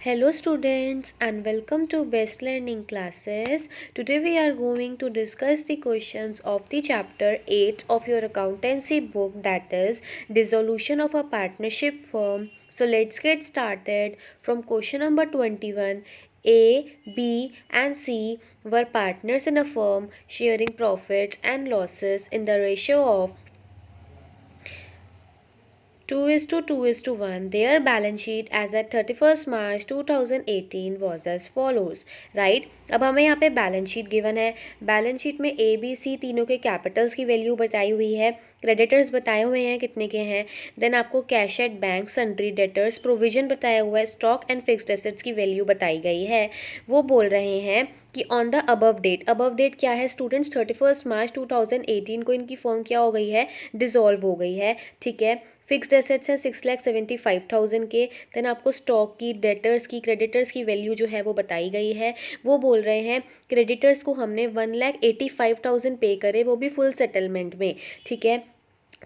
Hello students and welcome to Best Learning Classes. Today we are going to discuss the questions of the chapter 8 of your accountancy book, that is dissolution of a partnership firm. So let's get started from question number 21. A, B and C were partners in a firm sharing profits and losses in the ratio of 2:1. Their balance sheet as at 31st March 2018 was as follows. Right, अब हमें यहाँ पे balance sheet given है। Balance sheet में A B C तीनों के Capitals की value बताई हुई है, क्रेडिटर्स बताए हुए हैं कितने के हैं, देन आपको cash at bank, sundry debtors, provision बताया हुआ है, स्टॉक एंड फिक्स्ड एसेट्स की वैल्यू बताई गई है। वो बोल रहे हैं कि ऑन द अबव डेट क्या है स्टूडेंट्स, 31st मार्च 2018 को इनकी फर्म क्या हो गई है, डिसॉल्व हो गई है। ठीक है, फिक्स्ड एसेट्स हैं 6,75,000 के। देन आपको स्टॉक की, डेटर्स की, क्रेडिटर्स की वैल्यू जो है वो बताई गई है। वो बोल रहे हैं क्रेडिटर्स को हमने 1,85,000 पे करे, वो भी फुल सेटलमेंट में। ठीक है,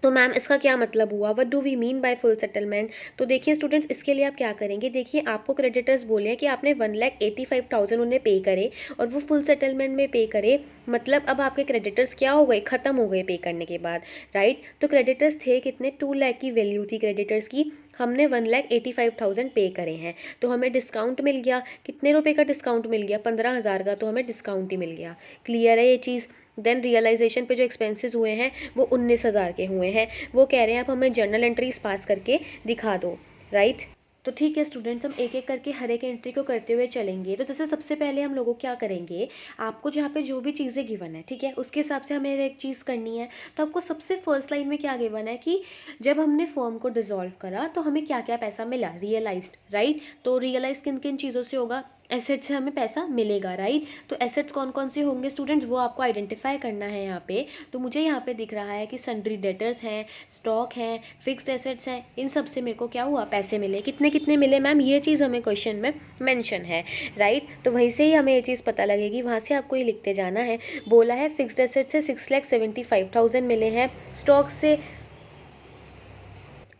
तो मैम इसका क्या मतलब हुआ, what do we mean by full settlement. तो देखिए स्टूडेंट्स, इसके लिए आप क्या करेंगे, देखिए आपको क्रेडिटर्स बोले हैं कि आपने 1,85,000 उन्हें पे करे और वो फुल सेटलमेंट में पे करे, मतलब अब आपके क्रेडिटर्स क्या हो गए, ख़त्म हो गए पे करने के बाद। राइट, तो क्रेडिटर्स थे कितने, 2 लाख की वैल्यू थी क्रेडिटर्स की, हमने 1,85,000 पे करे हैं, तो हमें डिस्काउंट मिल गया। कितने रुपए का डिस्काउंट मिल गया, 15,000 का, तो हमें डिस्काउंट ही मिल गया। क्लियर है ये चीज़। देन रियलाइजेशन पे जो एक्सपेंसेस हुए हैं वो 19,000 के हुए हैं। वो कह रहे हैं आप हमें जर्नल एंट्रीज पास करके दिखा दो। राइट, तो ठीक है स्टूडेंट्स, हम एक एक करके हर एक एंट्री को करते हुए चलेंगे। तो जैसे सबसे पहले हम लोगों क्या करेंगे, आपको जहाँ पे जो भी चीज़ें गिवन है, ठीक है, उसके हिसाब से हमें एक चीज़ करनी है। तो आपको सबसे फर्स्ट लाइन में क्या गिवन है कि जब हमने फर्म को डिसॉल्व करा तो हमें क्या क्या पैसा मिला, रियलाइज्ड। राइट, तो रियलाइज किन किन चीज़ों से होगा, एसेट्स से हमें पैसा मिलेगा। राइट, तो एसेट्स कौन कौन से होंगे स्टूडेंट्स, वो आपको आइडेंटिफाई करना है यहाँ पे। तो मुझे यहाँ पे दिख रहा है कि सन्ड्री डेटर्स हैं, स्टॉक है, फिक्स्ड एसेट्स हैं, इन सब से मेरे को क्या हुआ, पैसे मिले। कितने कितने मिले मैम, ये चीज़ हमें क्वेश्चन में मेंशन है। राइट, तो वहीं से ही हमें ये चीज़ पता लगेगी, वहाँ से आपको ये लिखते जाना है। बोला है फिक्स्ड एसेट्स से 6,75,000 मिले हैं, स्टॉक से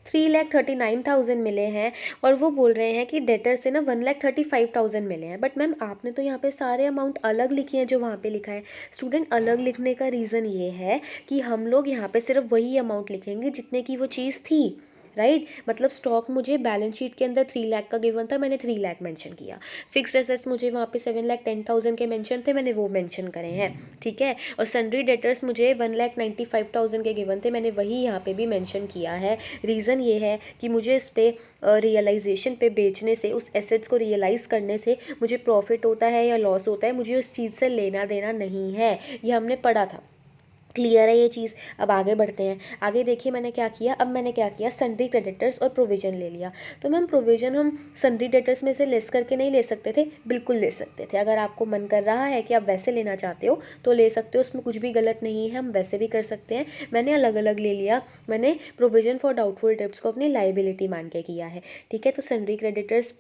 3,39,000 मिले हैं, और वो बोल रहे हैं कि डेटर से ना 1,35,000 मिले हैं। बट मैम आपने तो यहाँ पे सारे अमाउंट अलग लिखे हैं जो वहाँ पे लिखा है। स्टूडेंट, अलग लिखने का रीज़न ये है कि हम लोग यहाँ पे सिर्फ वही अमाउंट लिखेंगे जितने की वो चीज़ थी। राइट, मतलब स्टॉक मुझे बैलेंस शीट के अंदर 3 लाख का गिवन था, मैंने 3 लाख मेंशन किया। फिक्स्ड एसेट्स मुझे वहाँ पे 7,10,000 के मेंशन थे, मैंने वो मेंशन करे हैं। ठीक है, और सन्ड्री डेटर्स मुझे 1,95,000 के गिवन थे, मैंने वही यहाँ पे भी मेंशन किया है। रीज़न ये है कि मुझे इस पे रियलाइजेशन पे बेचने से, उस एसेट्स को रियलाइज़ करने से मुझे प्रॉफिट होता है या लॉस होता है, मुझे उस चीज़ से लेना देना नहीं है। ये हमने पढ़ा था। क्लियर है ये चीज़। अब आगे बढ़ते हैं। आगे देखिए मैंने क्या किया, अब मैंने क्या किया, सन्ड्री क्रेडिटर्स और प्रोविजन ले लिया। तो मैम प्रोविजन हम सन्ड्री डेटर्स में से लेस करके नहीं ले सकते थे, बिल्कुल ले सकते थे। अगर आपको मन कर रहा है कि आप वैसे लेना चाहते हो तो ले सकते हो, उसमें कुछ भी गलत नहीं है, हम वैसे भी कर सकते हैं। मैंने अलग अलग ले लिया। मैंने प्रोविजन फॉर डाउटफुल डेब्ट्स को अपनी लाइबिलिटी मान के किया है। ठीक है, तो सन्ड्री क्रेडिटर्स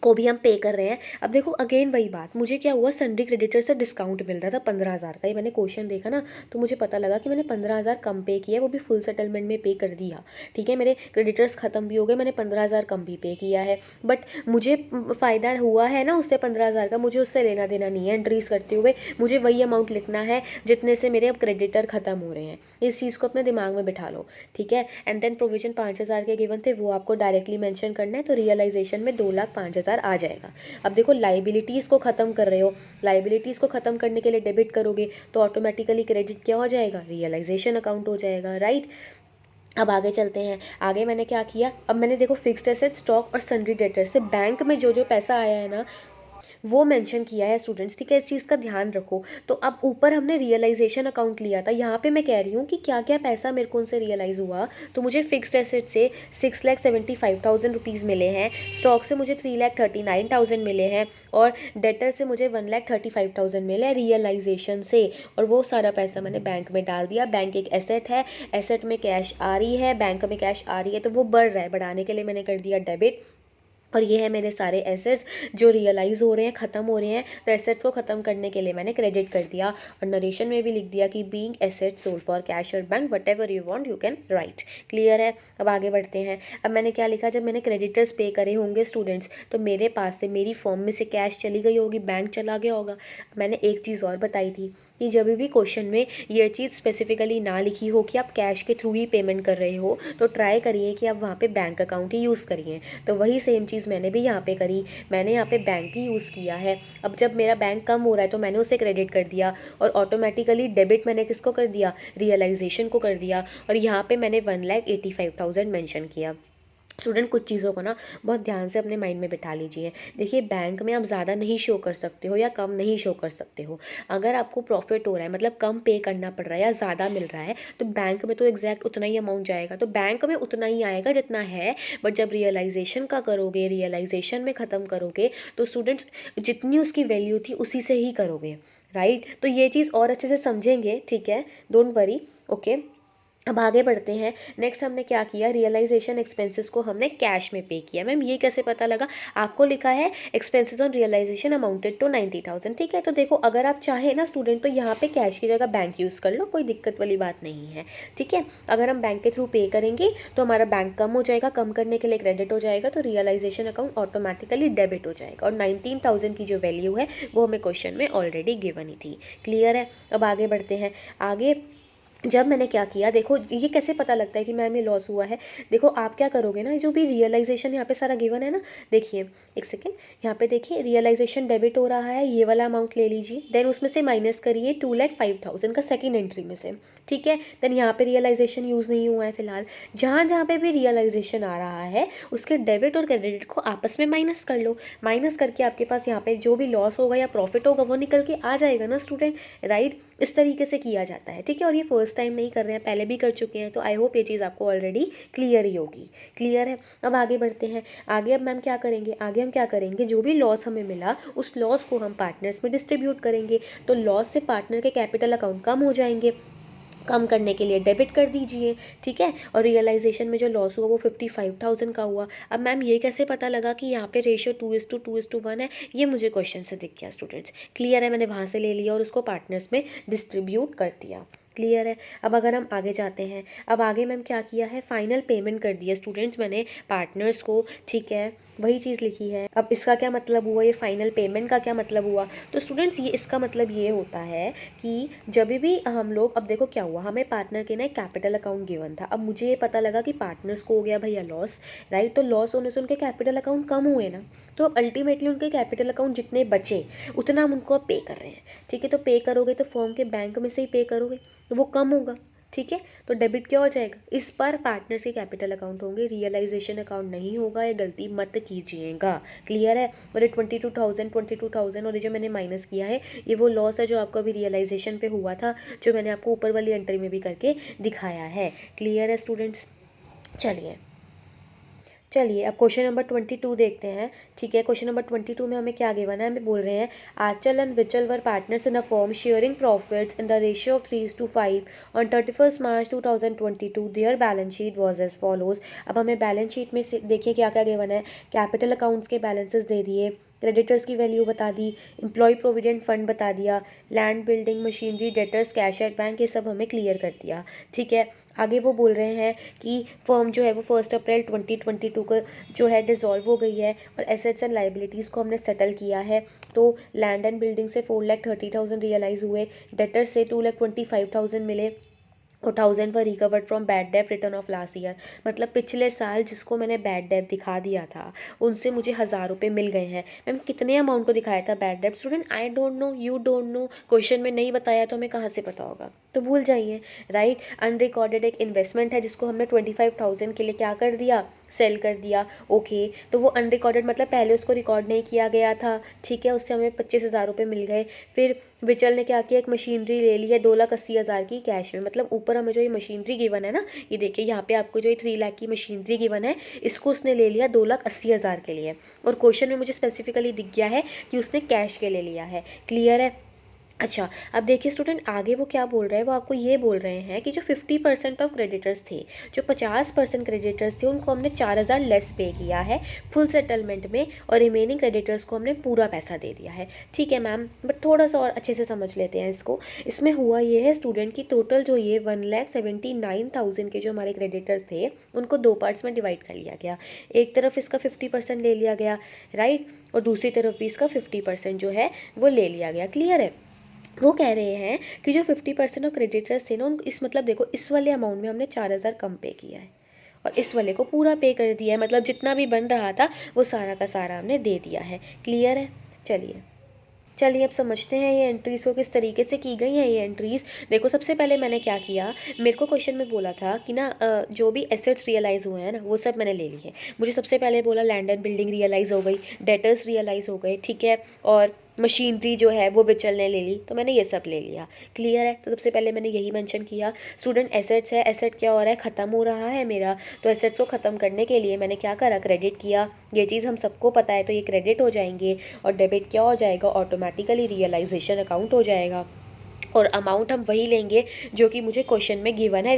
को भी हम पे कर रहे हैं। अब देखो अगेन वही बात, मुझे क्या हुआ, सन्ड्री क्रेडिटर से डिस्काउंट मिल रहा था 15,000 का। ये मैंने क्वेश्चन देखा ना, तो मुझे पता लगा कि मैंने 15,000 कम पे किया, वो भी फुल सेटलमेंट में पे कर दिया। ठीक है, मेरे क्रेडिटर्स ख़त्म भी हो गए, मैंने 15,000 कम भी पे किया है। बट मुझे फ़ायदा हुआ है ना उससे 15,000 का, मुझे उससे लेना देना नहीं है। एंट्रीज करते हुए मुझे वही अमाउंट लिखना है जितने से मेरे अब क्रेडिटर ख़त्म हो रहे हैं। इस चीज़ को अपने दिमाग में बिठा लो। ठीक है, एंड देन प्रोविजन 5,000 के गिवन थे, वो आपको डायरेक्टली मैंशन करना है। तो रियलाइजेशन में 2,05,000 आ जाएगा। अब देखो लाइबिलिटीज़ को ख़त्म कर रहे हो, लाइबिलिटीज़ को ख़त्म करने के लिए डेबिट करोगे तो ऑटोमेटिकली क्रेडिट क्या हो जाएगा, रियलाइजेशन अकाउंट हो जाएगा। राइट, अब आगे चलते हैं। आगे मैंने क्या किया, अब मैंने देखो फिक्स्ड एसेट, स्टॉक और सन्ड्री डेटर से बैंक में जो जो पैसा आया है ना वो मेंशन किया है स्टूडेंट्स। ठीक है, इस चीज़ का ध्यान रखो। तो अब ऊपर हमने रियलाइजेशन अकाउंट लिया था, यहाँ पे मैं कह रही हूँ कि क्या क्या पैसा मेरे को उनसे रियलाइज़ हुआ। तो मुझे फिक्स्ड एसेट से 6,75,000 रुपीज़ मिले हैं, स्टॉक से मुझे 3,39,000 मिले हैं, और डेटर से मुझे 1,35,000 मिले हैं रियलाइजेशन से। और वो सारा पैसा मैंने बैंक में डाल दिया। बैंक एक एसेट है, एसेट में कैश आ रही है, बैंक में कैश आ रही है, तो वो बढ़ रहा है, बढ़ाने के लिए मैंने कर दिया डेबिट। और ये है मेरे सारे एसेट्स जो रियलाइज़ हो रहे हैं, ख़त्म हो रहे हैं। तो एसेट्स को ख़त्म करने के लिए मैंने क्रेडिट कर दिया और नरेशन में भी लिख दिया कि being asset sold for cash और bank whatever you want you can write. Clear है? अब आगे बढ़ते हैं। अब मैंने क्या लिखा, जब मैंने क्रेडिटर्स पे करे होंगे स्टूडेंट्स, तो मेरे पास से मेरी फर्म में से कैश चली गई होगी, बैंक चला गया होगा। मैंने एक चीज़ और बताई थी कि जब भी क्वेश्चन में ये चीज़ स्पेसिफिकली ना लिखी हो कि आप कैश के थ्रू ही पेमेंट कर रहे हो, तो ट्राई करिए कि आप वहाँ पे बैंक अकाउंट ही यूज़ करिए। तो वही सेम चीज़ मैंने भी यहाँ पे करी, मैंने यहाँ पे बैंक ही यूज़ किया है। अब जब मेरा बैंक कम हो रहा है तो मैंने उसे क्रेडिट कर दिया और ऑटोमेटिकली डेबिट मैंने किसको कर दिया, रियलाइजेशन को कर दिया। और यहाँ पे मैंने 1,85,000 मेंशन किया। स्टूडेंट कुछ चीज़ों को ना बहुत ध्यान से अपने माइंड में बिठा लीजिए। देखिए, बैंक में आप ज़्यादा नहीं शो कर सकते हो या कम नहीं शो कर सकते हो। अगर आपको प्रॉफिट हो रहा है, मतलब कम पे करना पड़ रहा है या ज़्यादा मिल रहा है, तो बैंक में तो एग्जैक्ट उतना ही अमाउंट जाएगा, तो बैंक में उतना ही आएगा जितना है। बट जब रियलाइजेशन का करोगे, रियलाइजेशन में ख़त्म करोगे, तो स्टूडेंट्स जितनी उसकी वैल्यू थी उसी से ही करोगे, राइट। तो ये चीज़ और अच्छे से समझेंगे, ठीक है, डोंट वरी, ओके। अब आगे बढ़ते हैं। नेक्स्ट हमने क्या किया, रियलाइजेशन एक्सपेंसेस को हमने कैश में पे किया। मैम ये कैसे पता लगा? आपको लिखा है expenses on realization amounted to 90,000, ठीक है। तो देखो, अगर आप चाहें ना स्टूडेंट, तो यहाँ पे कैश की जगह बैंक यूज़ कर लो, कोई दिक्कत वाली बात नहीं है, ठीक है। अगर हम बैंक के थ्रू पे करेंगे तो हमारा बैंक कम हो जाएगा, कम करने के लिए क्रेडिट हो जाएगा, तो रियलाइजेशन अकाउंट ऑटोमेटिकली डेबिट हो जाएगा। और 19,000 की जो वैल्यू है वो हमें क्वेश्चन में ऑलरेडी गिवन ही थी। क्लियर है? अब आगे बढ़ते हैं। आगे जब मैंने क्या किया, देखो ये कैसे पता लगता है कि मैम ये लॉस हुआ है। देखो, आप क्या करोगे ना, जो भी रियलाइजेशन यहाँ पे सारा गिवन है ना, देखिए एक सेकेंड, यहाँ पे देखिए रियलाइजेशन डेबिट हो रहा है, ये वाला अमाउंट ले लीजिए, देन उसमें से माइनस करिए 2,05,000 का सेकेंड एंट्री में से, ठीक है। देन यहाँ पे रियलाइजेशन यूज़ नहीं हुआ है फिलहाल। जहाँ जहाँ पे भी रियलाइजेशन आ रहा है उसके डेबिट और क्रेडिट को आपस में माइनस कर लो। माइनस करके आपके पास यहाँ पे जो भी लॉस होगा या प्रॉफिट होगा वो निकल के आ जाएगा ना स्टूडेंट, राइट। इस तरीके से किया जाता है, ठीक है। और ये फर्स्ट टाइम नहीं कर रहे हैं, पहले भी कर चुके हैं, तो आई होप ये चीज़ आपको ऑलरेडी क्लियर ही होगी। क्लियर है? अब आगे बढ़ते हैं। आगे अब मैम क्या करेंगे, आगे हम क्या करेंगे, जो भी लॉस हमें मिला उस लॉस को हम पार्टनर्स में डिस्ट्रीब्यूट करेंगे। तो लॉस से पार्टनर के कैपिटल अकाउंट कम हो जाएंगे, कम करने के लिए डेबिट कर दीजिए, ठीक है। और रियलाइजेशन में जो लॉस हुआ वो 55,000 का हुआ। अब मैम ये कैसे पता लगा कि यहाँ पे रेशियो 2:2:1 है? ये मुझे क्वेश्चन से दिख गया स्टूडेंट्स। क्लियर है? मैंने वहाँ से ले लिया और उसको पार्टनर्स में डिस्ट्रीब्यूट कर दिया। क्लियर है? अब अगर हम आगे जाते हैं, अब आगे मैम क्या किया है, फाइनल पेमेंट कर दिया स्टूडेंट्स मैंने पार्टनर्स को, ठीक है। वही चीज़ लिखी है। अब इसका क्या मतलब हुआ, ये फाइनल पेमेंट का क्या मतलब हुआ? तो स्टूडेंट्स ये इसका मतलब ये होता है कि जब भी हम लोग, अब देखो क्या हुआ, हमें पार्टनर के ना एक कैपिटल अकाउंट गिवन था। अब मुझे ये पता लगा कि पार्टनर्स को हो गया भैया लॉस, राइट। तो लॉस होने से उनके कैपिटल अकाउंट कम हुए ना, तो अब अल्टीमेटली उनके कैपिटल अकाउंट जितने बचे उतना हम उनको अब पे कर रहे हैं, ठीक है। तो पे करोगे तो फर्म के बैंक में से ही पे करोगे, तो वो कम होगा, ठीक है। तो डेबिट क्या हो जाएगा, इस पर पार्टनर्स के कैपिटल अकाउंट होंगे, रियलाइजेशन अकाउंट नहीं होगा, ये गलती मत कीजिएगा। क्लियर है? और ये 22,000 और ये जो मैंने माइनस किया है ये वो लॉस है जो आपको अभी रियलाइजेशन पे हुआ था, जो मैंने आपको ऊपर वाली एंट्री में भी करके दिखाया है। क्लियर है स्टूडेंट्स? चलिए अब क्वेश्चन नंबर 22 देखते हैं, ठीक है। क्वेश्चन नंबर 22 में हमें क्या गिवन है, हमें बोल रहे हैं Aanchal and Vichal were partners in a firm sharing profits in the ratio of 3:5 on 31 March 2022। Their balance sheet was as follows. अब हमें बैलेंस शीट में से देखिए क्या क्या गिवन है, कैपिटल अकाउंट्स के बैलेंसेस दे दिए, क्रेडिटर्स की वैल्यू बता दी, एम्प्लॉय प्रोविडेंट फंड बता दिया, land building machinery debtors cash at bank, ये सब हमें क्लियर कर दिया, ठीक है। आगे वो बोल रहे हैं कि फर्म जो है वो 1 अप्रैल 2022 को जो है डिसॉल्व हो गई है और एसेट्स एंड लाइबिलिटीज़ को हमने सेटल किया है। तो लैंड एंड बिल्डिंग से 4,30,000 रियलाइज़ हुए, डेटर से 2,25,000 मिले और 1,000 were recovered from bad debt return of last year. मतलब पिछले साल जिसको मैंने बैड डेट दिखा दिया था उनसे मुझे 1,000 रुपये मिल गए हैं। मैम कितने अमाउंट को दिखाया था bad debt? Student I don't know, you don't know, question में नहीं बताया तो हमें कहाँ से पता होगा, तो भूल जाइए, राइट। अनरिकॉर्डेड एक इन्वेस्टमेंट है जिसको हमने 25,000 के लिए क्या कर दिया, सेल कर दिया, ओके। तो वो अनरिकॉर्डेड मतलब पहले उसको रिकॉर्ड नहीं किया गया था, ठीक है, उससे हमें 25,000 रुपये मिल गए। फिर विचल ने क्या किया, एक मशीनरी ले ली है 2,80,000 की कैश में, मतलब ऊपर हमें जो ये मशीनरी गिवन है ना, ये देखिए यहाँ पे आपको जो ये 3 लाख की मशीनरी गिवन है इसको उसने ले लिया 2,80,000 के लिए, और क्वेश्चन में मुझे स्पेसिफिकली दिख गया है कि उसने कैश के ले लिया है। क्लियर है? अच्छा, अब देखिए स्टूडेंट आगे वो क्या बोल रहे हैं, वो आपको ये बोल रहे हैं कि जो 50% ऑफ क्रेडिटर्स थे, जो 50% क्रेडिटर्स थे, उनको हमने 4,000 लेस पे किया है फुल सेटलमेंट में, और रिमेनिंग क्रेडिटर्स को हमने पूरा पैसा दे दिया है। ठीक है मैम, बट थोड़ा सा और अच्छे से समझ लेते हैं इसको। इसमें हुआ ये है स्टूडेंट की टोटल जो ये 1,79,000 के जो हमारे क्रेडिटर्स थे, उनको दो पार्ट्स में डिवाइड कर लिया गया। एक तरफ इसका 50% ले लिया गया, राइट, और दूसरी तरफ भी इसका 50% जो है वो ले लिया गया। क्लियर है? वो कह रहे हैं कि जो 50% ऑफ क्रेडिटर्स थे ना, उनको इस मतलब देखो इस वाले अमाउंट में हमने 4,000 कम पे किया है और इस वाले को पूरा पे कर दिया है, मतलब जितना भी बन रहा था वो सारा का सारा हमने दे दिया है। क्लियर है? चलिए चलिए अब समझते हैं ये एंट्रीज़ को किस तरीके से की गई हैं ये एंट्रीज़। देखो सबसे पहले मैंने क्या किया, मेरे को क्वेश्चन में बोला था कि ना जो भी एसेट्स रियलाइज़ हुए हैं ना वो सब मैंने ले लिए। मुझे सबसे पहले बोला लैंड एंड बिल्डिंग रियलाइज़ हो गई, डेटर्स रियलाइज़ हो गए, ठीक है, और मशीनरी जो है वो विचल ने ले ली, तो मैंने ये सब ले लिया। क्लियर है? तो सबसे पहले मैंने यही मेंशन किया। स्टूडेंट एसेट्स है, एसेट क्या हो रहा है, ख़त्म हो रहा है मेरा, तो एसेट्स को ख़त्म करने के लिए मैंने क्या करा, क्रेडिट किया। ये चीज़ हम सबको पता है, तो ये क्रेडिट हो जाएंगे और डेबिट क्या हो जाएगा, ऑटोमेटिकली रियलाइजेशन अकाउंट हो जाएगा। और अमाउंट हम वही लेंगे जो कि मुझे क्वेश्चन में गिवन है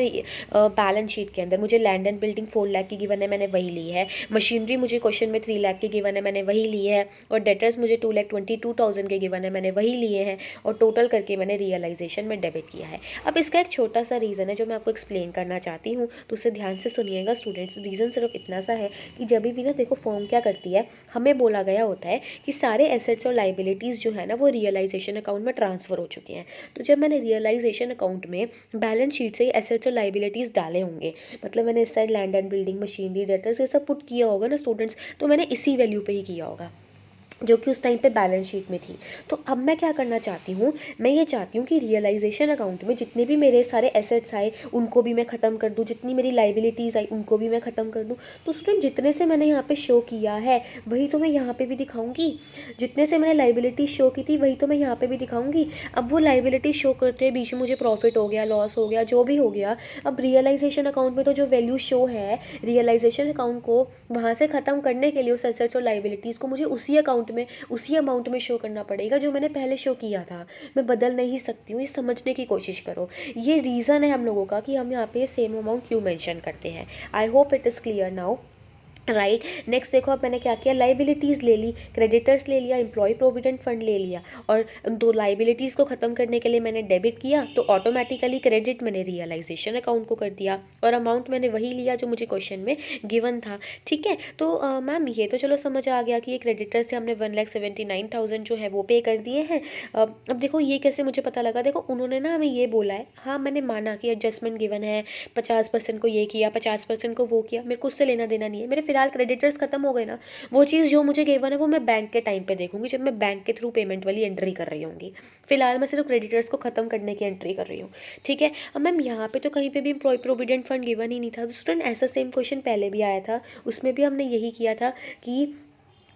बैलेंस शीट के अंदर। मुझे लैंड एंड बिल्डिंग 4 लाख की गिवन है, मैंने वही ली है। मशीनरी मुझे क्वेश्चन में 3 लाख की गिवन है, मैंने वही ली है। और डेटर्स मुझे 2,22,000 के गिवन है, मैंने वही लिए हैं। और टोटल करके मैंने रियलाइजेशन में डेबिट किया है। अब इसका एक छोटा सा रीज़न है जो मैं आपको एक्सप्लेन करना चाहती हूँ, तो उसे ध्यान से सुनिएगा स्टूडेंट्स। रीज़न सिर्फ इतना सा है कि जब भी ना देखो फॉर्म क्या करती है, हमें बोला गया होता है कि सारे एसेट्स और लाइबिलिटीज़ जो है ना वो रियलाइजेशन अकाउंट में ट्रांसफ़र हो चुके हैं। तो जब मैंने रियलाइजेशन अकाउंट में बैलेंस शीट से ही एसेट्स और लाइबिलिटीज़ डाले होंगे, मतलब मैंने इस side land and building, machinery, debtors ये सब पुट किया होगा ना स्टूडेंट्स, तो मैंने इसी वैल्यू पे ही किया होगा जो कि उस टाइम पे बैलेंस शीट में थी। तो अब मैं क्या करना चाहती हूँ, मैं ये चाहती हूँ कि रियलाइजेशन अकाउंट में जितने भी मेरे सारे एसेट्स आए उनको भी मैं ख़त्म कर दूँ, जितनी मेरी लाइबिलिटीज़ आई उनको भी मैं ख़त्म कर दूँ। तो स्टूडेंट जितने से मैंने यहाँ पे शो किया है वही तो मैं यहाँ पे भी दिखाऊंगी, जितने से मैंने लाइबिलिटी शो की थी वही तो मैं यहाँ पे भी दिखाऊंगी। अब वो लाइबिलिटी शो करते हुए बीच में मुझे प्रॉफिट हो गया, लॉस हो गया, जो भी हो गया, अब रियलाइजेशन अकाउंट में तो जो वैल्यू शो है, रियलाइजेशन अकाउंट को वहाँ से ख़त्म करने के लिए उस एसेट्स और लाइबिलिटीज़ को मुझे उसी अकाउंट में, उसी अमाउंट में शो करना पड़ेगा जो मैंने पहले शो किया था। मैं बदल नहीं सकती हूँ, ये समझने की कोशिश करो। ये रीज़न है हम लोगों का कि हम यहाँ पे सेम अमाउंट क्यों मेंशन करते हैं। I hope it is clear now, right. Next देखो अब मैंने क्या किया, लाइबिलिटीज़ ले ली, क्रेडिटर्स ले लिया, एम्प्लॉय प्रोविडेंट फंड ले लिया, और दो लाइबिलिटीज़ को ख़त्म करने के लिए मैंने डेबिट किया, तो ऑटोमेटिकली क्रेडिट मैंने रियलाइजेशन अकाउंट को कर दिया, और अमाउंट मैंने वही लिया जो मुझे क्वेश्चन में गिवन था। ठीक है, तो मैम ये तो चलो समझ आ गया कि ये क्रेडिटर से हमने 1,79,000 जो है वो पे कर दिए हैं। अब देखो ये कैसे मुझे पता लगा, देखो उन्होंने ना हमें ये बोला है, हाँ मैंने माना कि एडजस्टमेंट गिवन है, 50% को ये किया, 50% को वो किया, मेरे को उससे लेना देना नहीं है, मेरे फिलहाल क्रेडिटर्स खत्म हो गए ना, वो चीज़ जो मुझे गिवन है वो मैं बैंक के टाइम पे देखूंगी, जब मैं बैंक के थ्रू पेमेंट वाली एंट्री कर रही होंगी। फिलहाल मैं सिर्फ क्रेडिटर्स को खत्म करने की एंट्री कर रही हूँ। ठीक है, अब मैम यहाँ पे तो कहीं पे भी एम्प्लॉय प्रोविडेंट फंड गिवन ही नहीं था। तो स्टूडेंट ऐसा सेम क्वेश्चन पहले भी आया था, उसमें भी हमने यही किया था कि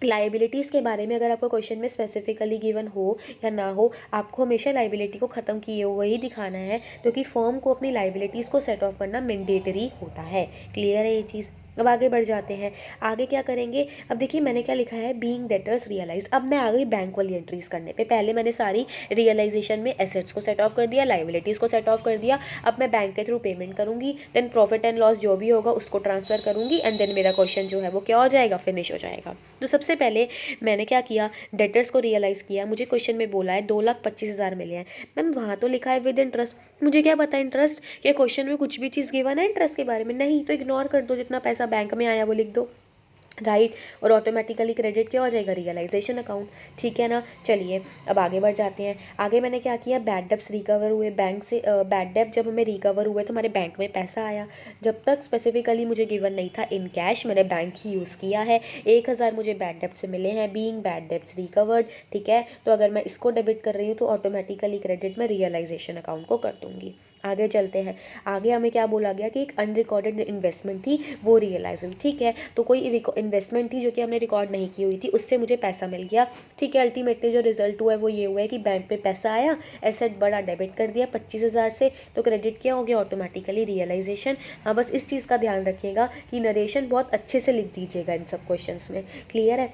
लाइबिलिटीज़ के बारे में अगर आपको क्वेश्चन में स्पेसिफिकली गिवन हो या ना हो, आपको हमेशा लाइबिलिटी को ख़त्म किए हुए ही दिखाना है, क्योंकि फर्म को अपनी लाइबिलिटीज़ को सेट ऑफ करना मैंडेटरी होता है। क्लियर है ये चीज़? अब आगे बढ़ जाते हैं, आगे क्या करेंगे। अब देखिए मैंने क्या लिखा है, बीइंग डेटर्स रियलाइज। अब मैं आ गई बैंक वाली एंट्रीज करने पे। पहले मैंने सारी रियलाइजेशन में एसेट्स को सेट ऑफ कर दिया, लाइबिलिटीज़ को सेट ऑफ कर दिया। अब मैं बैंक के थ्रू पेमेंट करूँगी, देन प्रॉफिट एंड लॉस जो भी होगा उसको ट्रांसफ़र करूँगी, एंड देन मेरा क्वेश्चन जो है वो क्या हो जाएगा, फिनिश हो जाएगा। तो सबसे पहले मैंने क्या किया, डेटर्स को रियलाइज़ किया। मुझे क्वेश्चन में बोला है 2,25,000 मिले हैं। मैम वहाँ तो लिखा है विद इंटरेस्ट, मुझे क्या पता इंटरेस्ट, क्या क्वेश्चन में कुछ भी चीज़ गिवन है इंटरेस्ट के बारे में? नहीं, तो इग्नोर कर दो, जितना पैसा बैंक में आया वो लिख दो, राइट। और ऑटोमेटिकली क्रेडिट क्या हो जाएगा, रियलाइजेशन अकाउंट। ठीक है ना? चलिए अब आगे बढ़ जाते हैं। आगे मैंने क्या किया, बैड डेब्ट्स रिकवर हुए बैंक से। बैड डेब्ट जब हमें रिकवर हुए तो हमारे बैंक में पैसा आया। जब तक स्पेसिफिकली मुझे गिवन नहीं था इन कैश, मैंने बैंक ही यूज़ किया है। 1,000 मुझे बैड डेब्ट से मिले हैं, बीइंग बैड डेब्ट्स रिकवर्ड। ठीक है, तो अगर मैं इसको डेबिट कर रही हूँ तो ऑटोमेटिकली क्रेडिट में रियलाइजेशन अकाउंट को कर दूँगी। आगे चलते हैं। आगे हमें क्या बोला गया कि एक अनरिकॉर्डेड इन्वेस्टमेंट थी वो रियलाइज़ हुई। ठीक है, तो कोई इन्वेस्टमेंट थी जो कि हमने रिकॉर्ड नहीं की हुई थी, उससे मुझे पैसा मिल गया। ठीक है, अल्टीमेटली जो रिजल्ट हुआ है वो ये हुआ है कि बैंक पे पैसा आया, एसेट बड़ा डेबिट कर दिया 25,000 से, तो क्रेडिट क्या हो गया, ऑटोमेटिकली रियलाइजेशन। हाँ बस इस चीज़ का ध्यान रखिएगा कि नरेशन बहुत अच्छे से लिख दीजिएगा इन सब क्वेश्चंस में। क्लियर है?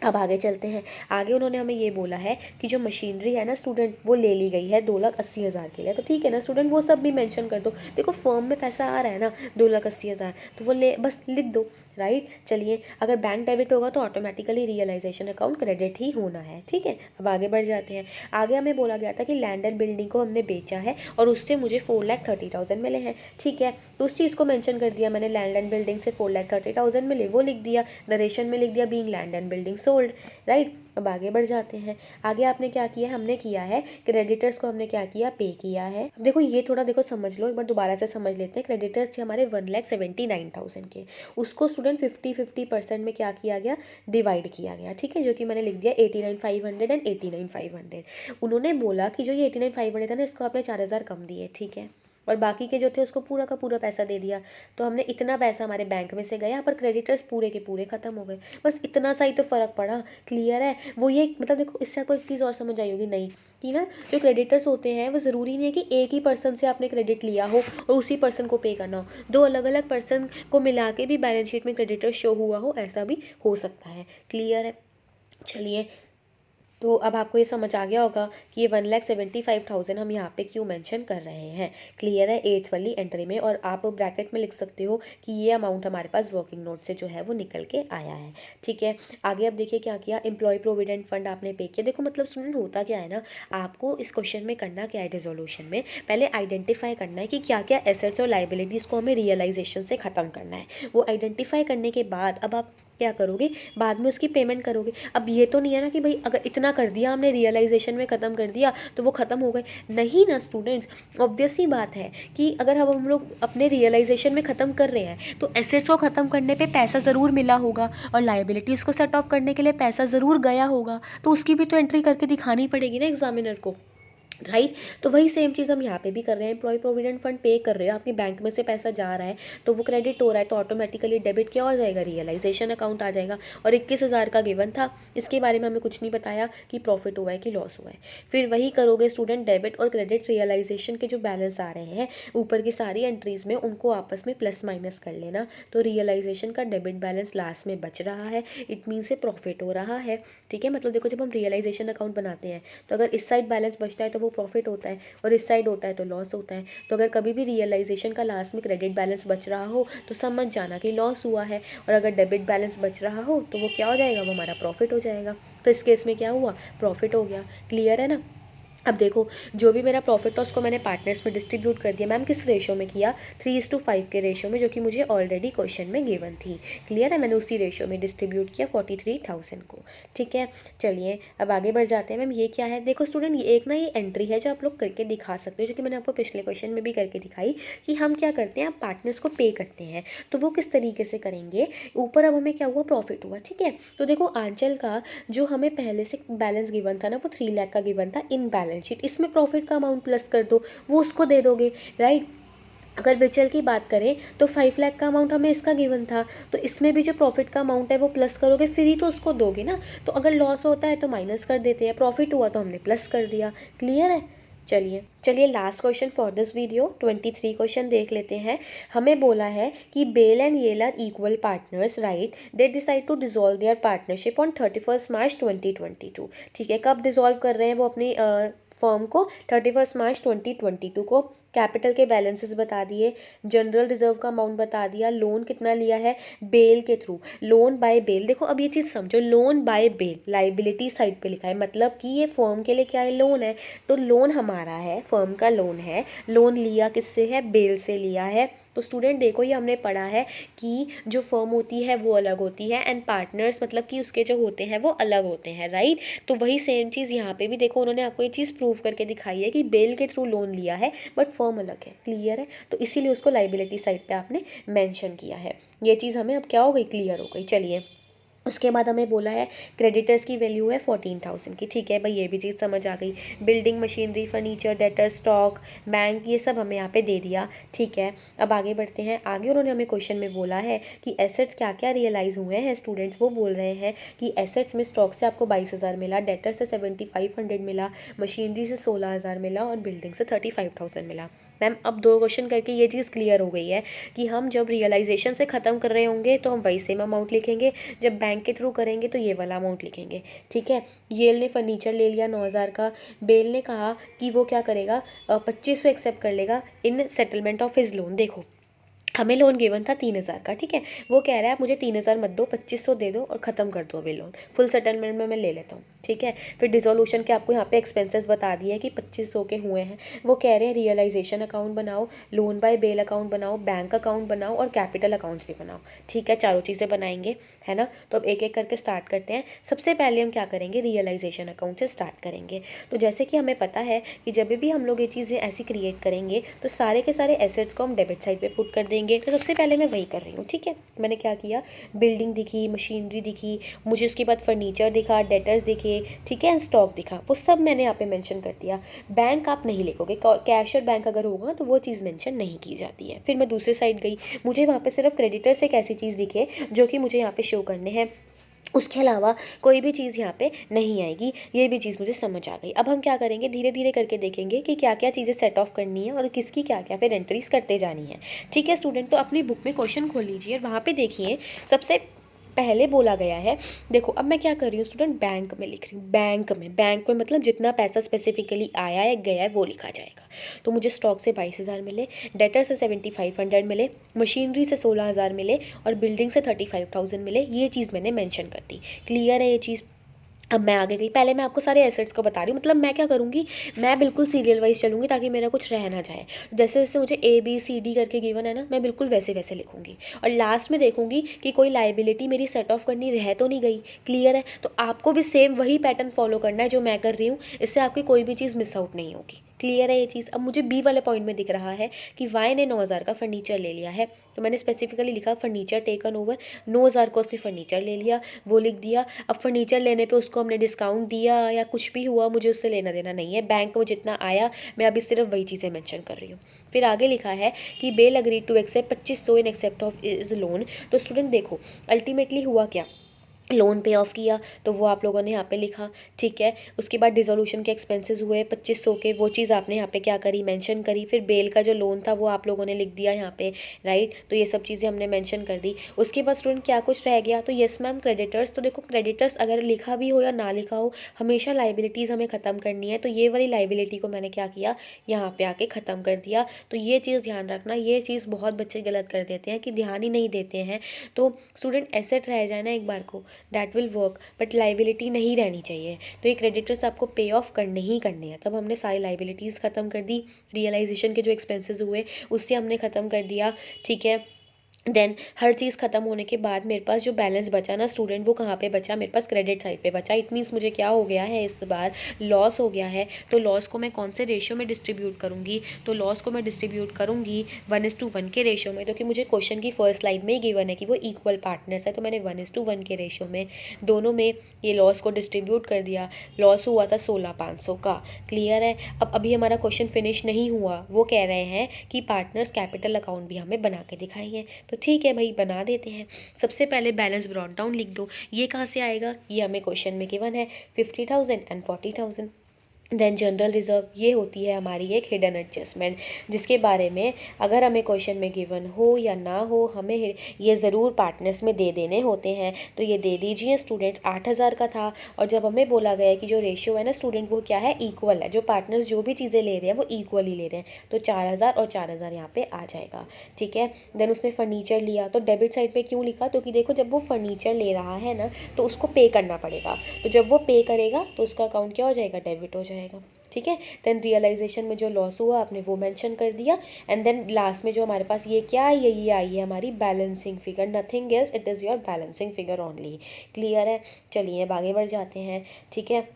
अब आगे चलते हैं। आगे उन्होंने हमें ये बोला है कि जो मशीनरी है ना स्टूडेंट, वो ले ली गई है 2,80,000 के लिए। तो ठीक है ना स्टूडेंट, वो सब भी मेंशन कर दो। देखो फर्म में पैसा आ रहा है ना 2,80,000, तो वो ले बस लिख दो, राइट। चलिए, अगर बैंक डेबिट होगा तो ऑटोमेटिकली रियलाइजेशन अकाउंट क्रेडिट ही होना है, ठीक है। अब आगे बढ़ जाते हैं। आगे हमें बोला गया था कि लैंड एंड बिल्डिंग को हमने बेचा है और उससे मुझे 4,30,000 मिले हैं, ठीक है। तो उस चीज़ को मेंशन कर दिया मैंने, लैंड एंड बिल्डिंग से 4,30,000 मिले, वो लिख दिया, नरेशन में लिख दिया being land and building sold, right. अब आगे बढ़ जाते हैं। आगे आपने क्या किया, हमने किया है क्रेडिटर्स को हमने क्या किया, पे किया है। देखो ये थोड़ा देखो समझ लो, एक बार दोबारा से समझ लेते हैं। क्रेडिटर्स थे हमारे 1,79,000 के, उसको स्टूडेंट 50-50% में क्या किया गया, डिवाइड किया गया, ठीक है, जो कि मैंने लिख दिया 89,500 एंड 89,500। उन्होंने बोला कि जो ये 89,500 था ना, इसको आपने 4,000 कम दिए, ठीक है, और बाकी के जो थे उसको पूरा का पूरा पैसा दे दिया। तो हमने इतना पैसा हमारे बैंक में से गया, पर क्रेडिटर्स पूरे के पूरे ख़त्म हो गए। बस इतना सा ही तो फ़र्क पड़ा, क्लियर है। वो ये मतलब देखो, इससे आपको एक चीज़ और समझ आई होगी नहीं, कि ना जो क्रेडिटर्स होते हैं वो ज़रूरी नहीं है कि एक ही पर्सन से आपने क्रेडिट लिया हो और उसी पर्सन को पे करना हो। दो अलग अलग पर्सन को मिला के भी बैलेंस शीट में क्रेडिटर शो हुआ हो, ऐसा भी हो सकता है, क्लियर है। चलिए, तो अब आपको ये समझ आ गया होगा कि ये 1,75,000 हम यहाँ पे क्यों मेंशन कर रहे हैं, क्लियर है। 8th वाली एंट्री में, और आप ब्रैकेट में लिख सकते हो कि ये अमाउंट हमारे पास वर्किंग नोट से जो है वो निकल के आया है, ठीक है। आगे अब देखिए क्या किया, एम्प्लॉय प्रोविडेंट फंड आपने पे किया। देखो मतलब स्टूडेंट होता क्या है ना, आपको इस क्वेश्चन में करना क्या है, रिजोल्यूशन में पहले आइडेंटिफाई करना है कि क्या क्या एसेट्स और लाइबिलिटीज़ को हमें रियलाइजेशन से ख़त्म करना है। वो आइडेंटिफाई करने के बाद अब आप क्या करोगे, बाद में उसकी पेमेंट करोगे। अब ये तो नहीं है ना कि भाई अगर इतना कर दिया हमने, रियलाइजेशन में ख़त्म कर दिया तो वो ख़त्म हो गए, नहीं ना स्टूडेंट्स। ऑब्वियस ही बात है कि अगर हम लोग अपने रियलाइजेशन में ख़त्म कर रहे हैं तो एसेट्स को ख़त्म करने पे पैसा ज़रूर मिला होगा और लाइबिलिटीज़ को सेट ऑफ करने के लिए पैसा ज़रूर गया होगा, तो उसकी भी तो एंट्री करके दिखानी पड़ेगी ना एग्जामिनर को, राइट। तो वही सेम चीज़ हम यहाँ पे भी कर रहे हैं। एम्प्लॉय प्रोविडेंट फंड पे कर रहे हो, आपके बैंक में से पैसा जा रहा है तो वो क्रेडिट हो रहा है, तो ऑटोमेटिकली डेबिट क्या हो जाएगा, रियलाइजेशन अकाउंट आ जाएगा। और 21,000 का गिवन था, इसके बारे में हमें कुछ नहीं बताया कि प्रॉफिट हुआ है कि लॉस हुआ है। फिर वही करोगे स्टूडेंट, डेबिट और क्रेडिट रियलाइजेशन के जो बैलेंस आ रहे हैं ऊपर की सारी एंट्रीज में, उनको आपस में प्लस माइनस कर लेना। तो रियलाइजेशन का डेबिट बैलेंस लास्ट में बच रहा है, इट मीन से प्रॉफिट हो रहा है, ठीक है। मतलब देखो जब हम रियलाइजेशन अकाउंट बनाते हैं तो अगर इस साइड बैलेंस बचता है तो वो प्रॉफिट होता है, और इस साइड होता है तो लॉस होता है। तो अगर कभी भी रियलाइजेशन का लास्ट में क्रेडिट बैलेंस बच रहा हो तो समझ जाना कि लॉस हुआ है, और अगर डेबिट बैलेंस बच रहा हो तो वो क्या हो जाएगा, वो हमारा प्रॉफिट हो जाएगा। तो इस केस में क्या हुआ, प्रॉफिट हो गया, क्लियर है ना। अब देखो, जो भी मेरा प्रॉफिट था उसको मैंने पार्टनर्स में डिस्ट्रीब्यूट कर दिया। मैम किस रेशो में किया, 3:5 के रेशो में, जो कि मुझे ऑलरेडी क्वेश्चन में गिवन थी, क्लियर है। मैंने उसी रेशो में डिस्ट्रीब्यूट किया 43,000 को, ठीक है। चलिए अब आगे बढ़ जाते हैं। मैम ये क्या है, देखो स्टूडेंट ये एक ना ये एंट्री है जो आप लोग करके दिखा सकते हो, जो कि मैंने आपको पिछले क्वेश्चन में भी करके दिखाई, कि हम क्या करते हैं, आप पार्टनर्स को पे करते हैं। तो वो किस तरीके से करेंगे, ऊपर अब हमें क्या हुआ, प्रॉफिट हुआ, ठीक है। तो देखो आंचल का जो हमें पहले से बैलेंस गिवन था ना, वो 3 लाख का गिवन था इन बैलेंस शीट, इसमें प्रॉफिट का अमाउंट प्लस कर दो, वो उसको दे दोगे, राइट। अगर विचल की बात करें तो 5 लाख का अमाउंट हमें इसका गिवन था, तो इसमें भी जो प्रॉफिट का अमाउंट है वो प्लस करोगे, फिर ही तो उसको दोगे ना। तो अगर लॉस होता है तो माइनस कर देते हैं, प्रॉफिट हुआ तो हमने प्लस कर दिया, क्लियर है। चलिए चलिए, last question for this video, 23 question देख लेते हैं। हमें बोला है कि Bell and Yale are equal partners, right. They decide to dissolve their partnership on 31 March 2022, ठीक है। कब डिसॉल्व कर रहे हैं वो अपनी फर्म को, 31 मार्च 2022 को। कैपिटल के बैलेंसेस बता दिए, जनरल रिजर्व का अमाउंट बता दिया, लोन कितना लिया है, बेल के थ्रू, लोन बाय बेल। देखो अब ये चीज़ समझो, loan by Bell liability side पे लिखा है, मतलब कि ये फर्म के लिए क्या है, लोन है। तो लोन हमारा है, फर्म का लोन है, लोन लिया किससे है, बेल से लिया है। तो स्टूडेंट देखो ये हमने पढ़ा है कि जो फर्म होती है वो अलग होती है, एंड पार्टनर्स मतलब कि उसके जो होते हैं वो अलग होते हैं, राइट। तो वही सेम चीज़ यहाँ पे भी देखो, उन्होंने आपको ये चीज़ प्रूव करके दिखाई है कि बेल के थ्रू लोन लिया है बट फर्म अलग है, क्लियर है। तो इसीलिए उसको लाइबिलिटी साइड पे आपने मेंशन किया है। ये चीज़ हमें अब क्या हो गई, क्लियर हो गई। चलिए उसके बाद हमें बोला है क्रेडिटर्स की वैल्यू है 14,000 की, ठीक है भाई, ये भी चीज़ समझ आ गई। Building, machinery, furniture, debtor, stock, bank, ये सब हमें यहाँ पे दे दिया, ठीक है। अब आगे बढ़ते हैं। आगे उन्होंने हमें क्वेश्चन में बोला है कि एसेट्स क्या क्या रियलाइज़ हुए हैं स्टूडेंट्स। वो बोल रहे हैं कि एसेट्स में स्टॉक से आपको 22,000 मिला, डेटर से 7,500 मिला, मशीनरी से 16,000 मिला और बिल्डिंग से 35,000 मिला। मैम अब 2 क्वेश्चन करके ये चीज़ क्लियर हो गई है कि हम जब रियलाइजेशन से ख़त्म कर रहे होंगे तो हम वही सेम अमाउंट लिखेंगे, जब बैंक के थ्रू करेंगे तो ये वाला अमाउंट लिखेंगे। ठीक है, येल ने फर्नीचर ले लिया 9,000 का, बेल ने कहा कि वो क्या करेगा 2500 एक्सेप्ट कर लेगा इन सेटलमेंट ऑफ हिज लोन। देखो हमें लोन गिवन था 3,000 का, ठीक है, वो कह रहा है आप मुझे 3,000 मत दो, 2500 दे दो और ख़त्म कर दो अभी लोन, फुल सेटलमेंट में मैं ले लेता हूँ। ठीक है, फिर डिसोल्यूशन के आपको यहाँ पे एक्सपेंसेस बता दिए है कि 2500 के हुए हैं। वो कह रहे हैं रियलाइजेशन अकाउंट बनाओ, लोन बाय बेल अकाउंट बनाओ, बैंक अकाउंट बनाओ और कैपिटल अकाउंट्स भी बनाओ। ठीक है, चारों चीज़ें बनाएंगे, है ना। तो अब एक एक करके स्टार्ट करते हैं। सबसे पहले हम क्या करेंगे, रियलाइजेशन अकाउंट से स्टार्ट करेंगे। तो जैसे कि हमें पता है कि जब भी हम लोग ये चीज़ें ऐसी क्रिएट करेंगे तो सारे के सारे एसेट्स को हम डेबिट साइड पे पुट कर देंगे। तो सबसे पहले मैं वही कर रही हूँ। ठीक है, मैंने क्या किया, बिल्डिंग दिखी, मशीनरी दिखी, मुझे उसके बाद फर्नीचर दिखा, डेटर्स दिखे, ठीक है, स्टॉक दिखा, वो सब मैंने यहाँ पे मेंशन कर दिया। बैंक आप नहीं लिखोगे, कैश और बैंक अगर होगा तो वो चीज़ मेंशन नहीं की जाती है। फिर मैं दूसरे साइड गई, मुझे वहाँ पे सिर्फ क्रेडिटर्स एक ऐसी चीज़ दिखे जो कि मुझे यहाँ पे शो करने हैं, उसके अलावा कोई भी चीज़ यहाँ पे नहीं आएगी। ये भी चीज़ मुझे समझ आ गई। अब हम क्या करेंगे, धीरे धीरे करके देखेंगे कि क्या क्या चीज़ें सेट ऑफ करनी है और किसकी क्या क्या फिर एंट्रीज करते जानी है। ठीक है स्टूडेंट, तो अपनी बुक में क्वेश्चन खोल लीजिए और वहाँ पे देखिए सबसे पहले बोला गया है, देखो अब मैं क्या कर रही हूँ स्टूडेंट, बैंक में लिख रही हूँ। बैंक में मतलब जितना पैसा स्पेसिफिकली आया है गया है वो लिखा जाएगा। तो मुझे स्टॉक से 22,000 मिले, डेटर से 7,500 मिले, मशीनरी से 16,000 मिले और बिल्डिंग से 35,000 मिले। ये चीज़ मैंने मेंशन कर दी। क्लियर है ये चीज़। अब मैं आगे गई, पहले मैं आपको सारे एसेट्स को बता रही हूँ, मतलब मैं क्या करूँगी, मैं बिल्कुल सीरियल वाइज चलूँगी ताकि मेरा कुछ रह ना जाए। जैसे जैसे मुझे ABCD करके गिवन है ना, मैं बिल्कुल वैसे वैसे लिखूँगी और लास्ट में देखूँगी कि कोई लाइबिलिटी मेरी सेट ऑफ करनी रह तो नहीं गई। क्लियर है, तो आपको भी सेम वही पैटर्न फॉलो करना है जो मैं कर रही हूँ, इससे आपकी कोई भी चीज़ मिस आउट नहीं होगी। क्लियर है ये चीज़। अब मुझे B वाले पॉइंट में दिख रहा है कि वाई ने 9,000 का फर्नीचर ले लिया है, तो मैंने स्पेसिफिकली लिखा फर्नीचर टेकन ओवर, 9,000 को उसने फर्नीचर ले लिया, वो लिख दिया। अब फर्नीचर लेने पे उसको हमने डिस्काउंट दिया या कुछ भी हुआ, मुझे उससे लेना देना नहीं है। बैंक में जितना आया मैं अभी सिर्फ वही चीज़ें मेंशन कर रही हूँ। फिर आगे लिखा है कि Bell agree to accept 2500 in accept of is loan. तो स्टूडेंट देखो अल्टीमेटली हुआ क्या, लोन पे ऑफ किया तो वो आप लोगों ने यहाँ पे लिखा। ठीक है, उसके बाद डिसोल्यूशन के एक्सपेंसेस हुए 2500 के, वो चीज़ आपने यहाँ पे क्या करी, मेंशन करी। फिर बेल का जो लोन था वो आप लोगों ने लिख दिया यहाँ पे, राइट। तो ये सब चीज़ें हमने मेंशन कर दी। उसके बाद स्टूडेंट क्या कुछ रह गया, तो यस मैम क्रेडिटर्स। तो देखो क्रेडिटर्स अगर लिखा भी हो या ना लिखा हो, हमेशा लाइबिलिटीज़ हमें ख़त्म करनी है। तो ये वाली लाइबिलिटी को मैंने क्या किया, यहाँ पे आके ख़त्म कर दिया। तो ये चीज़ ध्यान रखना, ये चीज़ बहुत बच्चे गलत कर देते हैं कि ध्यान ही नहीं देते हैं। तो स्टूडेंट एसेट रह जाए ना एक बार को, that will work, but liability नहीं रहनी चाहिए। तो ये क्रेडिटर्स आपको पे ऑफ करने ही करने हैं। तब हमने सारी लाइबिलिटीज़ ख़त्म कर दी, रियलाइजेशन के जो एक्सपेंसेस हुए उससे हमने ख़त्म कर दिया। ठीक है, देन हर चीज़ ख़त्म होने के बाद मेरे पास जो बैलेंस बचा ना स्टूडेंट, वो कहाँ पे बचा, मेरे पास क्रेडिट साइड पे बचा। इट मीन्स मुझे क्या हो गया है, इस बार लॉस हो गया है। तो लॉस को मैं कौन से रेशियो में डिस्ट्रीब्यूट करूँगी, तो लॉस को मैं डिस्ट्रीब्यूट करूँगी 1:1 के रेशियो में, क्योंकि मुझे क्वेश्चन की फर्स्ट लाइन में ही गिवन है कि वो इक्वल पार्टनर्स है। तो मैंने 1:1 के रेशियो में दोनों में ये लॉस को डिस्ट्रीब्यूट कर दिया। लॉस हुआ था 16,500 का। क्लियर है। अब अभी हमारा क्वेश्चन फिनिश नहीं हुआ, वो कह रहे हैं कि पार्टनर्स कैपिटल अकाउंट भी हमें बना के दिखाइए। तो ठीक है भाई, बना देते हैं। सबसे पहले बैलेंस ब्रॉट डाउन लिख दो। ये कहाँ से आएगा, ये हमें क्वेश्चन में गिवन है 50,000 एंड 40,000। देन जनरल रिजर्व, ये होती है हमारी एक हिडन एडजस्टमेंट, जिसके बारे में अगर हमें क्वेश्चन में गिवन हो या ना हो, हमें ये ज़रूर पार्टनर्स में दे देने होते हैं। तो ये दे दीजिए स्टूडेंट्स। 8,000 का था और जब हमें बोला गया है कि जो रेशियो है ना स्टूडेंट वो क्या है, इक्वल है। जो पार्टनर्स जो भी चीज़ें ले रहे हैं वो इक्वली ले रहे हैं। तो 4,000 और 4,000 यहाँ पे आ जाएगा। ठीक है, देन उसने फर्नीचर लिया, तो डेबिट साइड पे क्यों लिखा, क्योंकि देखो जब वो फर्नीचर ले रहा है ना तो उसको पे करना पड़ेगा। तो जब वो पे करेगा तो उसका अकाउंट क्या हो जाएगा, डेबिट हो जाएगा। ठीक है, देन रियलाइजेशन में जो लॉस हुआ आपने वो मेंशन कर दिया। एंड देन लास्ट में जो हमारे पास ये क्या आई है, ये आई है हमारी balancing figure, nothing else, it is your balancing figure only. Clear है, चलिए अब आगे बढ़ जाते हैं। ठीक है,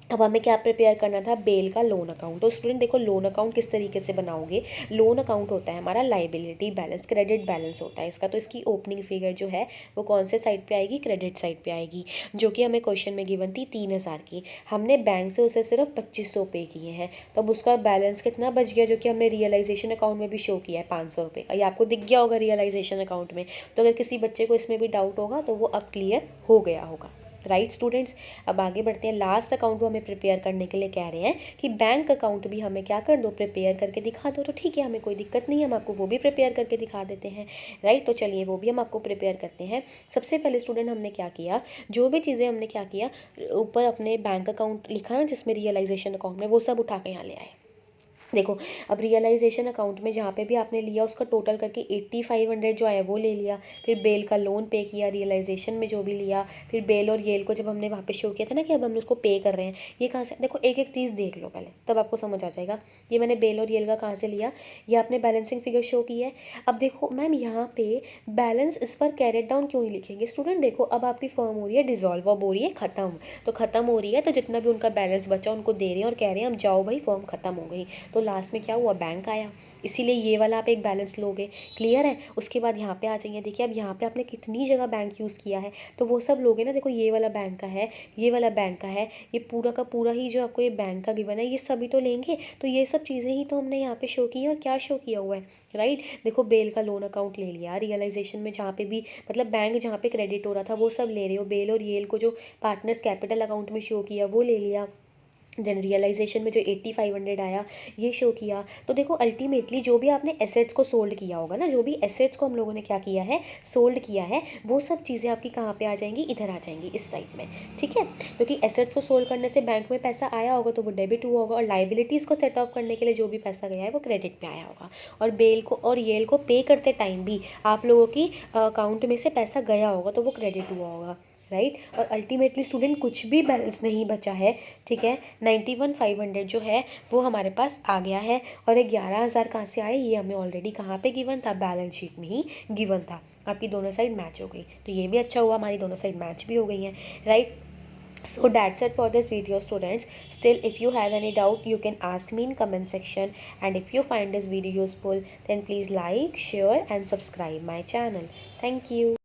अब हमें क्या प्रिपेयर करना था, बेल का लोन अकाउंट। तो स्टूडेंट देखो लोन अकाउंट किस तरीके से बनाओगे, लोन अकाउंट होता है हमारा लाइबिलिटी बैलेंस, क्रेडिट बैलेंस होता है इसका। तो इसकी ओपनिंग फिगर जो है वो कौन से साइड पे आएगी, क्रेडिट साइड पे आएगी, जो कि हमें क्वेश्चन में गिवन थी 3,000 की। हमने बैंक से उसे सिर्फ 2,500 पे किए हैं। तो अब उसका बैलेंस कितना बच गया, जो कि हमने रियलाइजेशन अकाउंट में भी शो किया है 500 रुपये का। ये आपको दिख गया होगा रियलाइजेशन अकाउंट में। तो अगर किसी बच्चे को इसमें भी डाउट होगा तो वो अब क्लियर हो गया होगा, राइट स्टूडेंट्स। अब आगे बढ़ते हैं, लास्ट अकाउंट वो हमें प्रिपेयर करने के लिए कह रहे हैं कि बैंक अकाउंट भी हमें क्या कर दो, प्रिपेयर करके दिखा दो। तो ठीक है, हमें कोई दिक्कत नहीं है, हम आपको वो भी प्रिपेयर करके दिखा देते हैं, राइट। तो चलिए वो भी हम आपको प्रिपेयर करते हैं। सबसे पहले स्टूडेंट हमने क्या किया, जो भी चीज़ें हमने क्या किया, ऊपर अपने बैंक अकाउंट लिखा ना जिसमें रियलाइजेशन अकाउंट में, वो सब उठा के यहाँ ले आए। देखो अब रियलाइजेशन अकाउंट में जहाँ पे भी आपने लिया उसका टोटल करके 8500 जो आया वो ले लिया। फिर बेल का लोन पे किया, रियलाइजेशन में जो भी लिया, फिर बेल और येल को जब हमने वहाँ पे शो किया था ना कि अब हम उसको पे कर रहे हैं, ये कहाँ से, देखो एक एक चीज़ देख लो पहले तब आपको समझ आ जाएगा। ये मैंने बेल और येल का कहाँ से लिया, ये आपने बैलेंसिंग फिगर शो की है। अब देखो मैम यहाँ पे बैलेंस इस पर कैरेट डाउन क्यों नहीं लिखेंगे स्टूडेंट, देखो अब आपकी फर्म हो रही है डिजॉल्व, अब हो रही है ख़त्म, तो ख़त्म हो रही है तो जितना भी उनका बैलेंस बचा उनको दे रहे हैं और कह रहे हैं अब जाओ भाई फर्म ख़त्म हो गई। तो लास्ट में क्या हुआ, बैंक आया, इसीलिए ये वाला आप एक बैलेंस लोगे, क्लियर है। उसके बाद यहाँ पे आ जाइए, देखिए अब यहाँ पे आपने कितनी जगह बैंक यूज़ किया है तो वो सब लोगे ना। देखो ये वाला बैंक का है, ये वाला बैंक का है, ये पूरा का पूरा ही जो आपको ये बैंक का गिवन है ये सभी तो लेंगे। तो ये सब चीज़ें ही तो हमने यहाँ पे शो की है, और क्या शो किया हुआ है, राइट। देखो बेल का लोन अकाउंट ले लिया, रियलाइजेशन में जहाँ पे भी मतलब बैंक जहाँ पे क्रेडिट हो रहा था वो सब ले रहे हो, बेल और येल को जो पार्टनर्स कैपिटल अकाउंट में शो किया वो ले लिया, देन रियलाइजेशन में जो 8500 आया ये शो किया। तो देखो अल्टीमेटली जो भी आपने एसेट्स को सोल्ड किया होगा ना, जो भी एसेट्स को हम लोगों ने क्या किया है, सोल्ड किया है, वो सब चीज़ें आपकी कहाँ पे आ जाएंगी, इधर आ जाएंगी इस साइड में, ठीक है। क्योंकि एसेट्स को सोल्ड करने से बैंक में पैसा आया होगा तो वो डेबिट हुआ होगा, और लाइबिलिटीज़ को सेट ऑफ करने के लिए जो भी पैसा गया है वो क्रेडिट पे आया होगा। और बेल को और येल को पे करते टाइम भी आप लोगों की अकाउंट में से पैसा गया होगा तो वो क्रेडिट हुआ होगा, राइट। और अल्टीमेटली स्टूडेंट कुछ भी बैलेंस नहीं बचा है, ठीक है। 91,500 जो है वो हमारे पास आ गया है, और 11,000 कहाँ से आए, ये हमें ऑलरेडी कहाँ पे गिवन था, बैलेंस शीट में ही गिवन था। आपकी दोनों साइड मैच हो गई, तो ये भी अच्छा हुआ, हमारी दोनों साइड मैच भी हो गई हैं, right. So that's it for this video students. Still if you have any doubt you can ask me in comment section, and if you find this video useful then please like, share and subscribe my channel. Thank you.